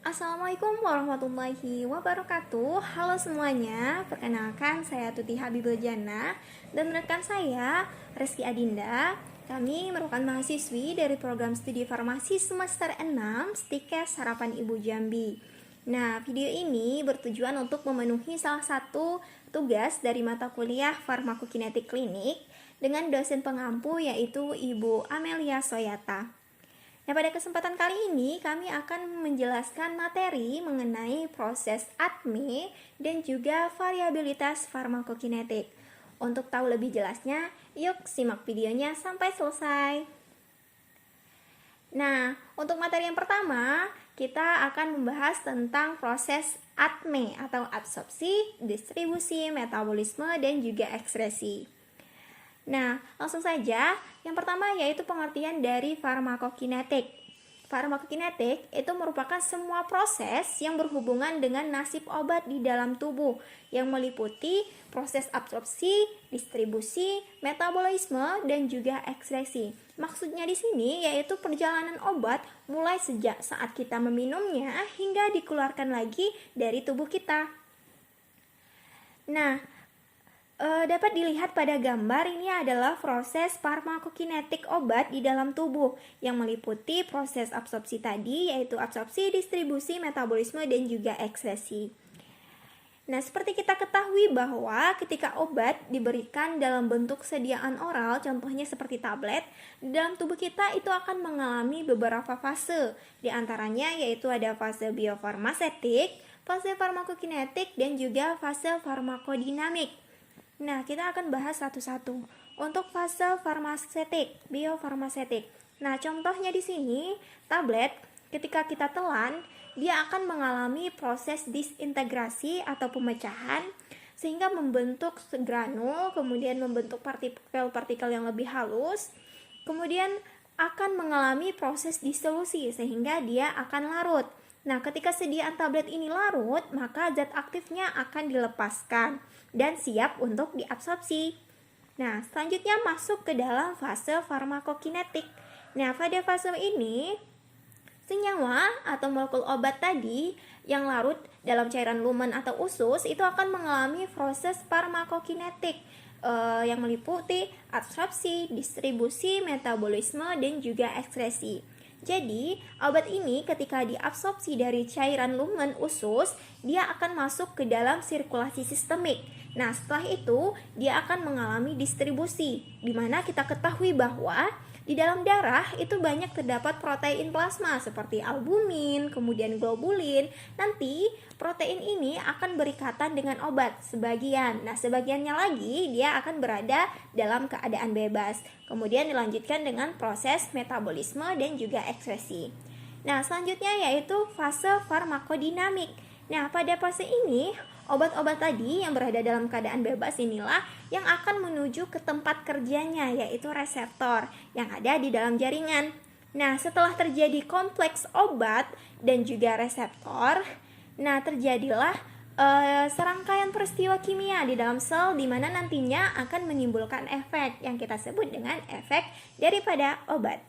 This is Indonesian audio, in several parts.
Assalamualaikum warahmatullahi wabarakatuh. Halo semuanya, perkenalkan saya Tuti Habibul Jannah dan rekan saya Reski Adinda. Kami merupakan mahasiswi dari program studi farmasi semester 6 Stikes Harapan Ibu Jambi. Nah, video ini bertujuan untuk memenuhi salah satu tugas dari mata kuliah farmakokinetik klinik dengan dosen pengampu yaitu Ibu Amelia Soyata. Nah, pada kesempatan kali ini kami akan menjelaskan materi mengenai proses ADME dan juga variabilitas farmakokinetik. Untuk tahu lebih jelasnya, yuk simak videonya sampai selesai. Nah, untuk materi yang pertama, kita akan membahas tentang proses ADME atau absorpsi, distribusi, metabolisme, dan juga ekskresi. Nah, langsung saja. Yang pertama yaitu pengertian dari farmakokinetik. Farmakokinetik itu merupakan semua proses yang berhubungan dengan nasib obat di dalam tubuh yang meliputi proses absorpsi, distribusi, metabolisme, dan juga ekskresi. Maksudnya di sini yaitu perjalanan obat mulai sejak saat kita meminumnya hingga dikeluarkan lagi dari tubuh kita. Nah, dapat dilihat pada gambar ini adalah proses farmakokinetik obat di dalam tubuh yang meliputi proses absorpsi tadi yaitu absorpsi, distribusi, metabolisme, dan juga ekskresi. Nah, seperti kita ketahui bahwa ketika obat diberikan dalam bentuk sediaan oral, contohnya seperti tablet, dalam tubuh kita itu akan mengalami beberapa fase. Di antaranya yaitu ada fase biofarmasetik, fase farmakokinetik, dan juga fase farmakodinamik. Nah, kita akan bahas satu-satu. Untuk fase farmasetik, biofarmasetik. Nah, contohnya di sini, tablet ketika kita telan, dia akan mengalami proses disintegrasi atau pemecahan sehingga membentuk granul, kemudian membentuk partikel-partikel yang lebih halus, kemudian akan mengalami proses disolusi sehingga dia akan larut. Nah, ketika sediaan tablet ini larut, maka zat aktifnya akan dilepaskan dan siap untuk diabsorpsi. Nah, selanjutnya masuk ke dalam fase farmakokinetik. Nah, pada fase ini, senyawa atau molekul obat tadi yang larut dalam cairan lumen atau usus itu akan mengalami proses farmakokinetik yang meliputi absorpsi, distribusi, metabolisme, dan juga ekskresi. Jadi, obat ini ketika diabsorpsi dari cairan lumen usus, dia akan masuk ke dalam sirkulasi sistemik. Nah, setelah itu, dia akan mengalami distribusi, di mana kita ketahui bahwa di dalam darah itu banyak terdapat protein plasma seperti albumin, kemudian globulin. Nanti protein ini akan berikatan dengan obat sebagian. Nah, sebagiannya lagi dia akan berada dalam keadaan bebas. Kemudian dilanjutkan dengan proses metabolisme dan juga ekskresi. Nah, selanjutnya yaitu fase farmakodinamik. Nah, pada fase ini obat-obat tadi yang berada dalam keadaan bebas inilah yang akan menuju ke tempat kerjanya, yaitu reseptor yang ada di dalam jaringan. Nah, setelah terjadi kompleks obat dan juga reseptor, nah terjadilah serangkaian peristiwa kimia di dalam sel di mana nantinya akan menimbulkan efek yang kita sebut dengan efek daripada obat.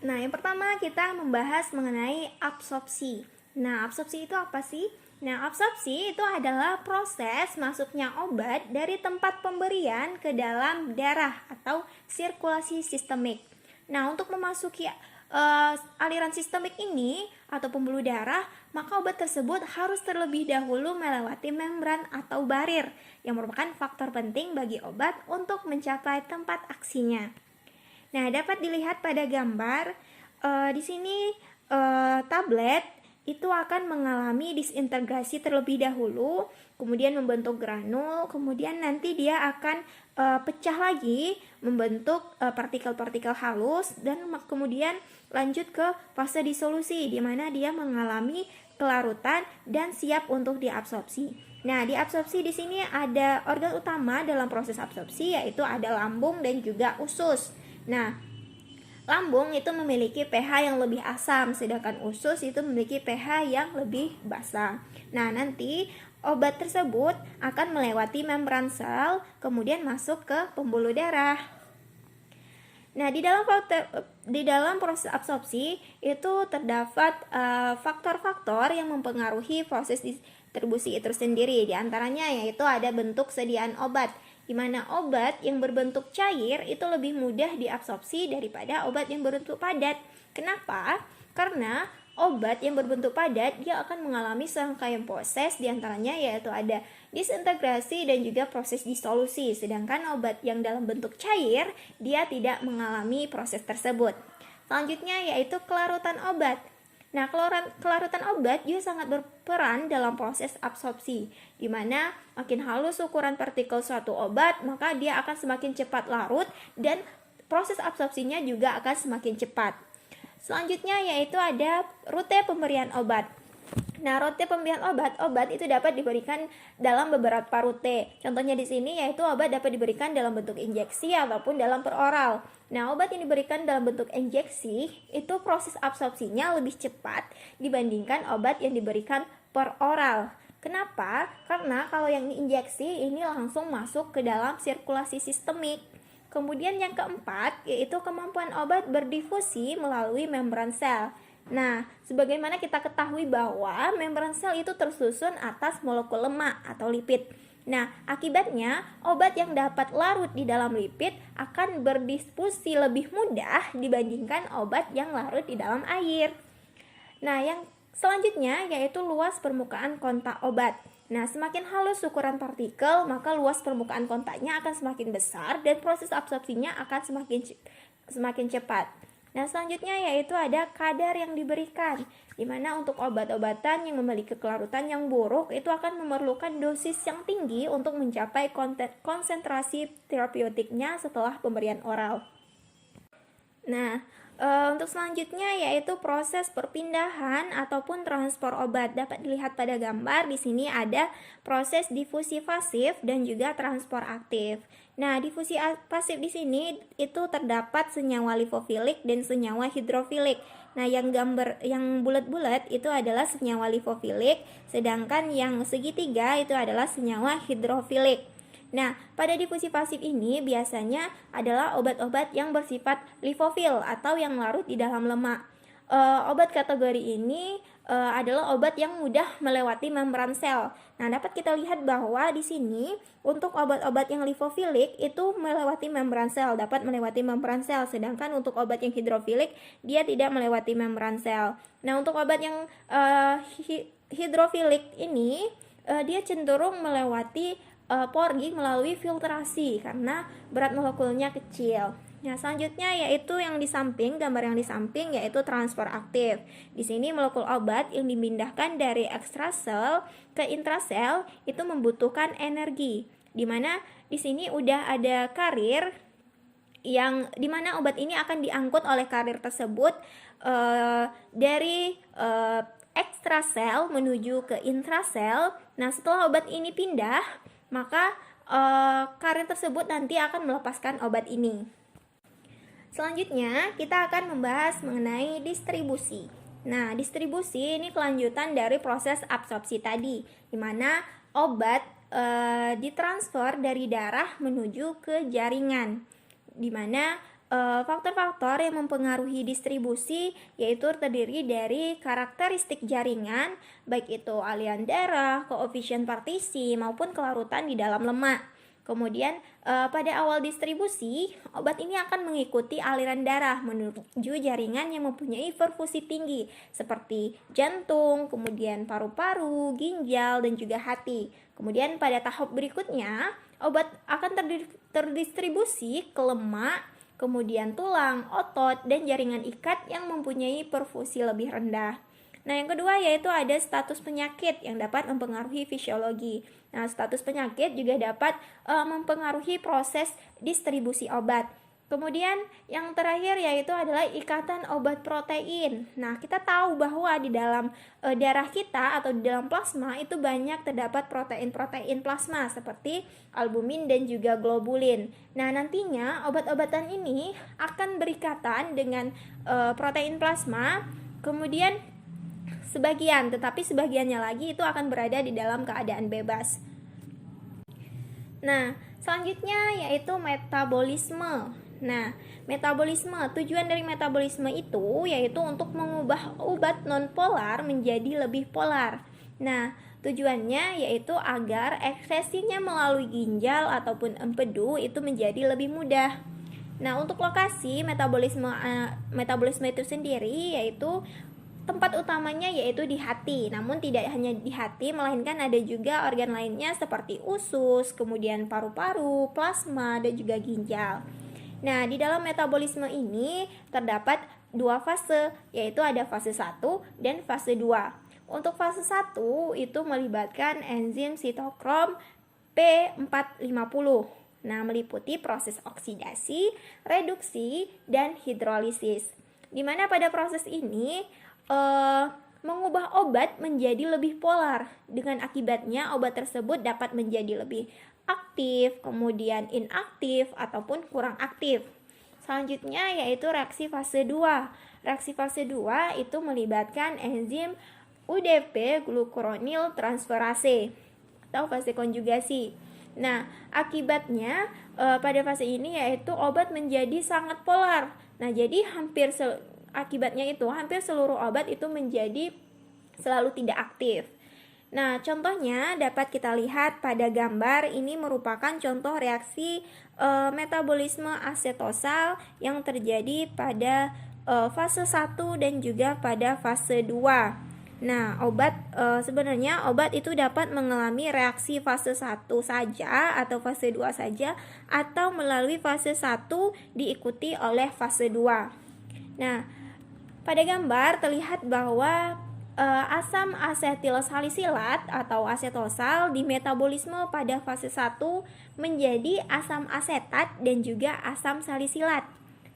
Nah, yang pertama kita membahas mengenai absorpsi. Nah, absorpsi itu apa sih? Nah, absorpsi itu adalah proses masuknya obat dari tempat pemberian ke dalam darah atau sirkulasi sistemik. Nah, untuk memasuki aliran sistemik ini atau pembuluh darah, maka obat tersebut harus terlebih dahulu melewati membran atau barir yang merupakan faktor penting bagi obat untuk mencapai tempat aksinya. Nah, dapat dilihat pada gambar di sini tablet itu akan mengalami disintegrasi terlebih dahulu, kemudian membentuk granul, kemudian nanti dia akan pecah lagi, membentuk partikel-partikel halus, dan kemudian lanjut ke fase disolusi, di mana dia mengalami kelarutan dan siap untuk diabsorpsi. Nah, diabsorpsi di sini ada organ utama dalam proses absorpsi, yaitu ada lambung dan juga usus. Nah, lambung itu memiliki pH yang lebih asam, sedangkan usus itu memiliki pH yang lebih basa. Nah, nanti obat tersebut akan melewati membran sel, kemudian masuk ke pembuluh darah. Nah, di dalam proses absorpsi itu terdapat faktor-faktor yang mempengaruhi proses distribusi itu sendiri. Di antaranya yaitu ada bentuk sediaan obat, di mana obat yang berbentuk cair itu lebih mudah diabsorpsi daripada obat yang berbentuk padat. Kenapa? Karena obat yang berbentuk padat dia akan mengalami serangkaian proses, di antaranya yaitu ada disintegrasi dan juga proses disolusi, sedangkan obat yang dalam bentuk cair dia tidak mengalami proses tersebut. Selanjutnya yaitu kelarutan obat. Nah, kelarutan obat juga sangat berperan dalam proses absorpsi, di mana makin halus ukuran partikel suatu obat, maka dia akan semakin cepat larut dan proses absorpsinya juga akan semakin cepat. Selanjutnya yaitu ada rute pemberian obat. Nah, rute pemberian obat itu dapat diberikan dalam beberapa rute. Contohnya di sini yaitu obat dapat diberikan dalam bentuk injeksi ataupun dalam peroral. Nah, obat yang diberikan dalam bentuk injeksi itu proses absorpsinya lebih cepat dibandingkan obat yang diberikan peroral. Kenapa? Karena kalau yang injeksi ini langsung masuk ke dalam sirkulasi sistemik. Kemudian yang keempat yaitu kemampuan obat berdifusi melalui membran sel. Nah, sebagaimana kita ketahui bahwa membran sel itu tersusun atas molekul lemak atau lipid. Nah, akibatnya obat yang dapat larut di dalam lipid akan berdifusi lebih mudah dibandingkan obat yang larut di dalam air. Nah, yang selanjutnya yaitu luas permukaan kontak obat. Nah, semakin halus ukuran partikel, maka luas permukaan kontaknya akan semakin besar dan proses absorpsinya akan semakin cepat. Nah, selanjutnya yaitu ada kadar yang diberikan, di mana untuk obat-obatan yang memiliki kelarutan yang buruk itu akan memerlukan dosis yang tinggi untuk mencapai konsentrasi terapeutiknya setelah pemberian oral. Nah, untuk selanjutnya yaitu proses perpindahan ataupun transport obat. Dapat dilihat pada gambar di sini ada proses difusi pasif dan juga transport aktif. Nah, difusi pasif di sini itu terdapat senyawa lipofilik dan senyawa hidrofilik. Nah, yang bulat-bulat itu adalah senyawa lipofilik, sedangkan yang segitiga itu adalah senyawa hidrofilik. Nah, pada difusi pasif ini biasanya adalah obat-obat yang bersifat lipofil atau yang larut di dalam lemak. Obat kategori ini adalah obat yang mudah melewati membran sel. Nah, dapat kita lihat bahwa di sini untuk obat-obat yang lipofilik itu melewati membran sel, dapat melewati membran sel, sedangkan untuk obat yang hidrofilik dia tidak melewati membran sel. Nah, untuk obat yang hidrofilik ini dia cenderung melewati porgi melalui filtrasi karena berat molekulnya kecil. Nah, selanjutnya yaitu gambar yang di samping yaitu transport aktif. Di sini molekul obat yang dipindahkan dari ekstrasel ke intrasel itu membutuhkan energi. Di mana di sini udah ada karir yang dimana obat ini akan diangkut oleh karir tersebut dari ekstrasel menuju ke intrasel. Nah, setelah obat ini pindah, maka karir tersebut nanti akan melepaskan obat ini. Selanjutnya kita akan membahas mengenai distribusi. Nah, distribusi ini kelanjutan dari proses absorpsi tadi, di mana obat ditransfer dari darah menuju ke jaringan, di mana faktor-faktor yang mempengaruhi distribusi yaitu terdiri dari karakteristik jaringan, baik itu aliran darah, koefisien partisi, maupun kelarutan di dalam lemak. Kemudian pada awal distribusi, obat ini akan mengikuti aliran darah menuju jaringan yang mempunyai perfusi tinggi seperti jantung, kemudian paru-paru, ginjal, dan juga hati. Kemudian pada tahap berikutnya, obat akan terdistribusi ke lemak, kemudian tulang, otot, dan jaringan ikat yang mempunyai perfusi lebih rendah. Nah, yang kedua yaitu ada status penyakit yang dapat mempengaruhi fisiologi. Nah, status penyakit juga dapat mempengaruhi proses distribusi obat. Kemudian yang terakhir yaitu adalah ikatan obat protein. Nah, kita tahu bahwa di dalam darah kita atau di dalam plasma itu banyak terdapat protein-protein plasma seperti albumin dan juga globulin. Nah, nantinya obat-obatan ini akan berikatan dengan protein plasma, kemudian tetapi sebagiannya lagi itu akan berada di dalam keadaan bebas. Nah, selanjutnya yaitu metabolisme. Nah, metabolisme, tujuan dari metabolisme itu yaitu untuk mengubah obat nonpolar menjadi lebih polar. Nah, tujuannya yaitu agar ekspresinya melalui ginjal ataupun empedu itu menjadi lebih mudah. Nah, untuk lokasi metabolisme itu sendiri yaitu tempat utamanya yaitu di hati. Namun tidak hanya di hati, melainkan ada juga organ lainnya seperti usus, kemudian paru-paru, plasma, dan juga ginjal. Nah, di dalam metabolisme ini terdapat dua fase, yaitu ada fase 1 dan fase 2. Untuk fase 1 itu melibatkan enzim sitokrom P450. Nah, meliputi proses oksidasi, reduksi, dan hidrolisis. Di mana pada proses ini mengubah obat menjadi lebih polar. Dengan akibatnya obat tersebut dapat menjadi lebih aktif, kemudian inaktif, ataupun kurang aktif. Selanjutnya yaitu reaksi fase 2. Reaksi fase 2 itu melibatkan enzim UDP glucuronil transferase atau fase konjugasi. Nah, akibatnya pada fase ini yaitu obat menjadi sangat polar. Nah, jadi akibatnya itu hampir seluruh obat itu menjadi selalu tidak aktif. Nah, contohnya dapat kita lihat pada gambar. Ini merupakan contoh reaksi metabolisme asetosal yang terjadi pada fase 1 dan juga pada fase 2. Nah, sebenarnya obat itu dapat mengalami reaksi fase 1 saja atau fase 2 saja, atau melalui fase 1 diikuti oleh fase 2. Nah, pada gambar terlihat bahwa asam asetil salisilat atau asetosal di metabolisme pada fase 1 menjadi asam asetat dan juga asam salisilat.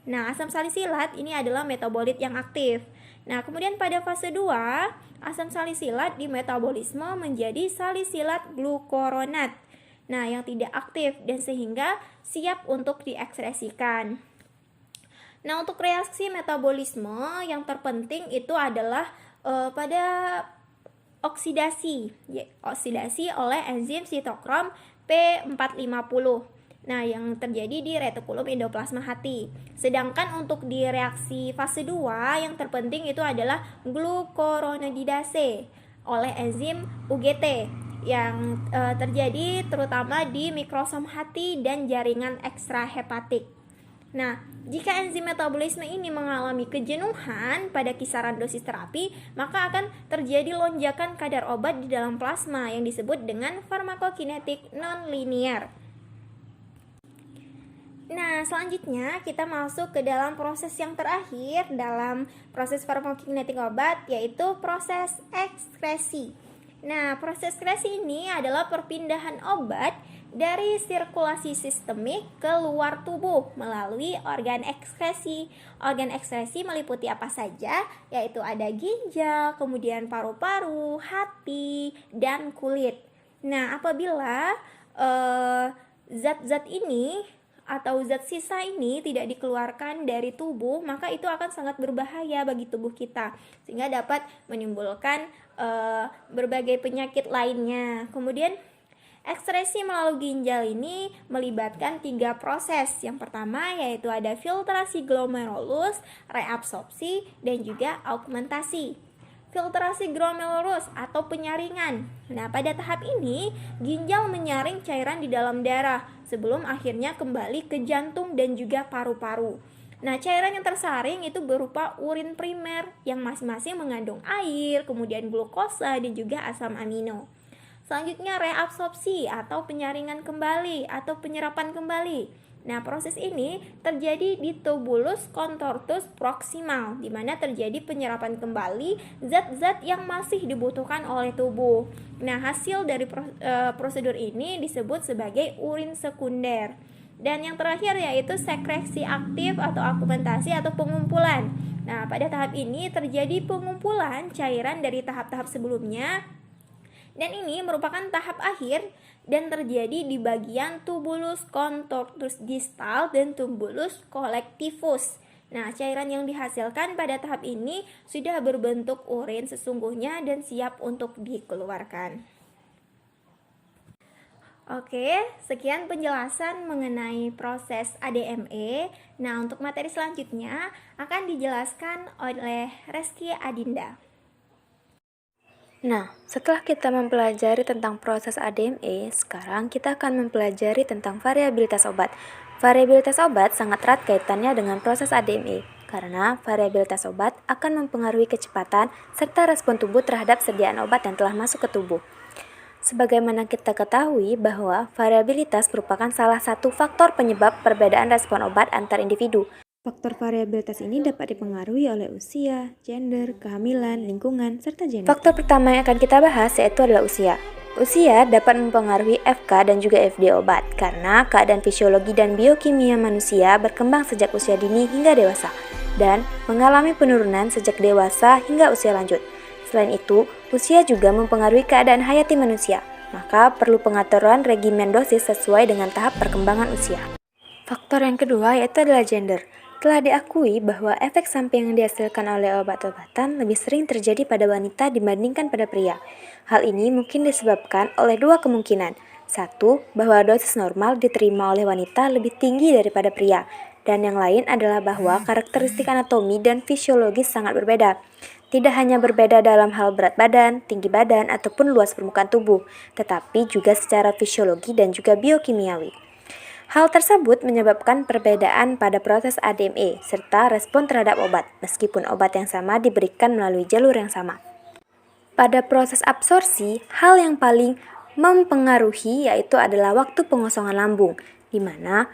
Nah, asam salisilat ini adalah metabolit yang aktif. Nah, kemudian pada fase 2, asam salisilat di metabolisme menjadi salisilat glukuronat. Nah, yang tidak aktif dan sehingga siap untuk diekspresikan. Nah, untuk reaksi metabolisme yang terpenting itu adalah pada oksidasi oleh enzim sitokrom P450. Nah, yang terjadi di retikulum endoplasma hati. Sedangkan untuk di reaksi fase 2 yang terpenting itu adalah glucuronidase oleh enzim UGT yang terjadi terutama di mikrosom hati dan jaringan ekstrahepatik. Nah, jika enzim metabolisme ini mengalami kejenuhan pada kisaran dosis terapi, maka akan terjadi lonjakan kadar obat di dalam plasma yang disebut dengan farmakokinetik non-linear. Nah, selanjutnya kita masuk ke dalam proses yang terakhir dalam proses farmakokinetik obat, yaitu proses ekskresi. Nah, proses ekskresi ini adalah perpindahan obat dari sirkulasi sistemik ke luar tubuh melalui organ ekskresi. Organ ekskresi meliputi apa saja? Yaitu ada ginjal, kemudian paru-paru, hati, dan kulit. Nah, apabila zat-zat ini atau zat sisa ini tidak dikeluarkan dari tubuh, maka itu akan sangat berbahaya bagi tubuh kita, sehingga dapat menimbulkan berbagai penyakit lainnya. Kemudian ekskresi melalui ginjal ini melibatkan 3 proses. Yang pertama yaitu ada filtrasi glomerulus, reabsorpsi, dan juga augmentasi. Filtrasi glomerulus atau penyaringan. Nah, pada tahap ini ginjal menyaring cairan di dalam darah sebelum akhirnya kembali ke jantung dan juga paru-paru. Nah, cairan yang tersaring itu berupa urin primer yang masing-masing mengandung air, kemudian glukosa dan juga asam amino. Selanjutnya reabsorpsi atau penyaringan kembali atau penyerapan kembali. Nah, proses ini terjadi di tubulus contortus proximal, di mana terjadi penyerapan kembali zat-zat yang masih dibutuhkan oleh tubuh. Nah, hasil dari prosedur ini disebut sebagai urin sekunder. Dan yang terakhir yaitu sekresi aktif atau augmentasi atau pengumpulan. Nah, pada tahap ini terjadi pengumpulan cairan dari tahap-tahap sebelumnya. Dan ini merupakan tahap akhir dan terjadi di bagian tubulus contortus distal dan tubulus collectivus. Nah, cairan yang dihasilkan pada tahap ini sudah berbentuk urin sesungguhnya dan siap untuk dikeluarkan. Oke, sekian penjelasan mengenai proses ADME. Nah, untuk materi selanjutnya akan dijelaskan oleh Reski Adinda. Nah, setelah kita mempelajari tentang proses ADME, sekarang kita akan mempelajari tentang variabilitas obat. Variabilitas obat sangat erat kaitannya dengan proses ADME, karena variabilitas obat akan mempengaruhi kecepatan serta respon tubuh terhadap sediaan obat yang telah masuk ke tubuh. Sebagaimana kita ketahui bahwa variabilitas merupakan salah satu faktor penyebab perbedaan respon obat antar individu. Faktor variabilitas ini dapat dipengaruhi oleh usia, gender, kehamilan, lingkungan, serta genetik. Faktor pertama yang akan kita bahas yaitu adalah usia. Usia dapat mempengaruhi FK dan juga FD obat karena keadaan fisiologi dan biokimia manusia berkembang sejak usia dini hingga dewasa dan mengalami penurunan sejak dewasa hingga usia lanjut. Selain itu, usia juga mempengaruhi keadaan hayati manusia, maka perlu pengaturan regimen dosis sesuai dengan tahap perkembangan usia. Faktor yang kedua yaitu adalah gender. Telah diakui bahwa efek samping yang dihasilkan oleh obat-obatan lebih sering terjadi pada wanita dibandingkan pada pria. Hal ini mungkin disebabkan oleh dua kemungkinan. Satu, bahwa dosis normal diterima oleh wanita lebih tinggi daripada pria. Dan yang lain adalah bahwa karakteristik anatomi dan fisiologis sangat berbeda. Tidak hanya berbeda dalam hal berat badan, tinggi badan, ataupun luas permukaan tubuh, tetapi juga secara fisiologi dan juga biokimiawi. Hal tersebut menyebabkan perbedaan pada proses ADME serta respon terhadap obat, meskipun obat yang sama diberikan melalui jalur yang sama. Pada proses absorpsi, hal yang paling mempengaruhi yaitu adalah waktu pengosongan lambung, di mana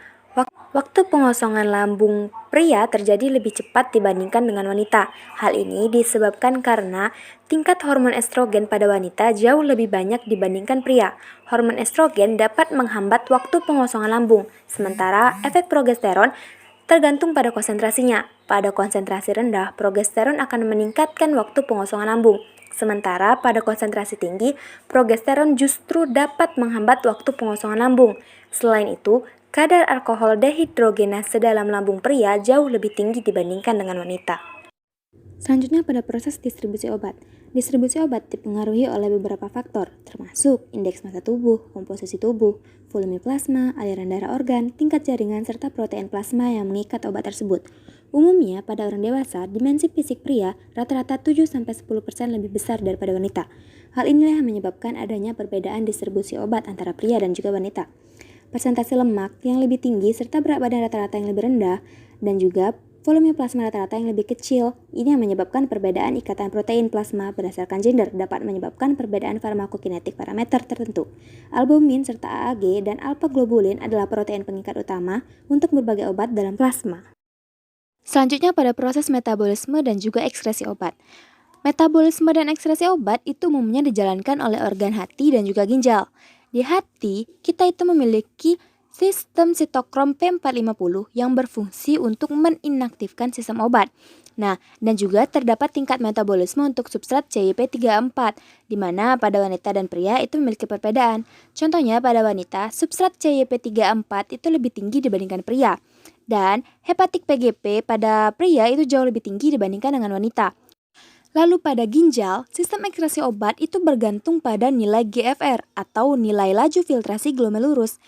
waktu pengosongan lambung pria terjadi lebih cepat dibandingkan dengan wanita. Hal ini disebabkan karena tingkat hormon estrogen pada wanita jauh lebih banyak dibandingkan pria. Hormon estrogen dapat menghambat waktu pengosongan lambung, sementara efek progesteron tergantung pada konsentrasinya. Pada konsentrasi rendah, progesteron akan meningkatkan waktu pengosongan lambung. Sementara pada konsentrasi tinggi, progesteron justru dapat menghambat waktu pengosongan lambung. Selain itu, kadar alkohol dehidrogenase dalam lambung pria jauh lebih tinggi dibandingkan dengan wanita. Selanjutnya pada proses distribusi obat. Distribusi obat dipengaruhi oleh beberapa faktor, termasuk indeks massa tubuh, komposisi tubuh, volume plasma, aliran darah organ, tingkat jaringan, serta protein plasma yang mengikat obat tersebut. Umumnya, pada orang dewasa, dimensi fisik pria rata-rata 7-10% lebih besar daripada wanita. Hal inilah yang menyebabkan adanya perbedaan distribusi obat antara pria dan juga wanita. Persentase lemak yang lebih tinggi serta berat badan rata-rata yang lebih rendah dan juga volume plasma rata-rata yang lebih kecil, ini yang menyebabkan perbedaan ikatan protein plasma berdasarkan gender dapat menyebabkan perbedaan farmakokinetik parameter tertentu. Albumin serta AAG dan alpha globulin adalah protein pengikat utama untuk berbagai obat dalam plasma. Selanjutnya pada proses metabolisme dan juga ekskresi obat. Metabolisme dan ekskresi obat itu umumnya dijalankan oleh organ hati dan juga ginjal. Di hati, kita itu memiliki sistem sitokrom P450 yang berfungsi untuk meninaktifkan sistem obat. Nah, dan juga terdapat tingkat metabolisme untuk substrat CYP34, di mana pada wanita dan pria itu memiliki perbedaan. Contohnya pada wanita, substrat CYP34 itu lebih tinggi dibandingkan pria. Dan hepatik PGP pada pria itu jauh lebih tinggi dibandingkan dengan wanita. Lalu pada ginjal, sistem ekskresi obat itu bergantung pada nilai GFR atau nilai laju filtrasi glomerulus.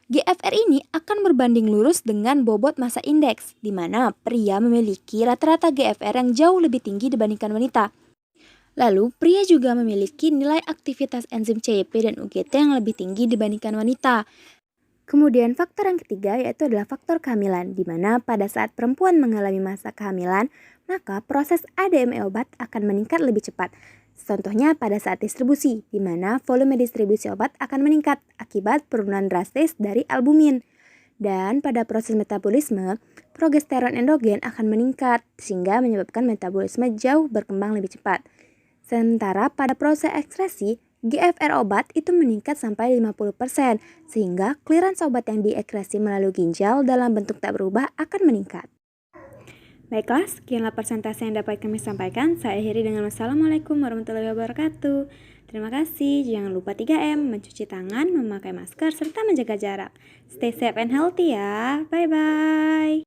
GFR ini akan berbanding lurus dengan bobot massa indeks, di mana pria memiliki rata-rata GFR yang jauh lebih tinggi dibandingkan wanita. Lalu, pria juga memiliki nilai aktivitas enzim CYP dan UGT yang lebih tinggi dibandingkan wanita. Kemudian faktor yang ketiga yaitu adalah faktor kehamilan, di mana pada saat perempuan mengalami masa kehamilan, maka proses ADME obat akan meningkat lebih cepat. Contohnya pada saat distribusi, di mana volume distribusi obat akan meningkat akibat penurunan drastis dari albumin. Dan pada proses metabolisme, progesteron endogen akan meningkat sehingga menyebabkan metabolisme jauh berkembang lebih cepat. Sementara pada proses ekskresi, GFR obat itu meningkat sampai 50%, sehingga clearance obat yang diekskresi melalui ginjal dalam bentuk tak berubah akan meningkat. Baiklah, sekianlah persentase yang dapat kami sampaikan. Saya akhiri dengan wassalamualaikum warahmatullahi wabarakatuh. Terima kasih. Jangan lupa 3M, mencuci tangan, memakai masker, serta menjaga jarak. Stay safe and healthy ya. Bye-bye.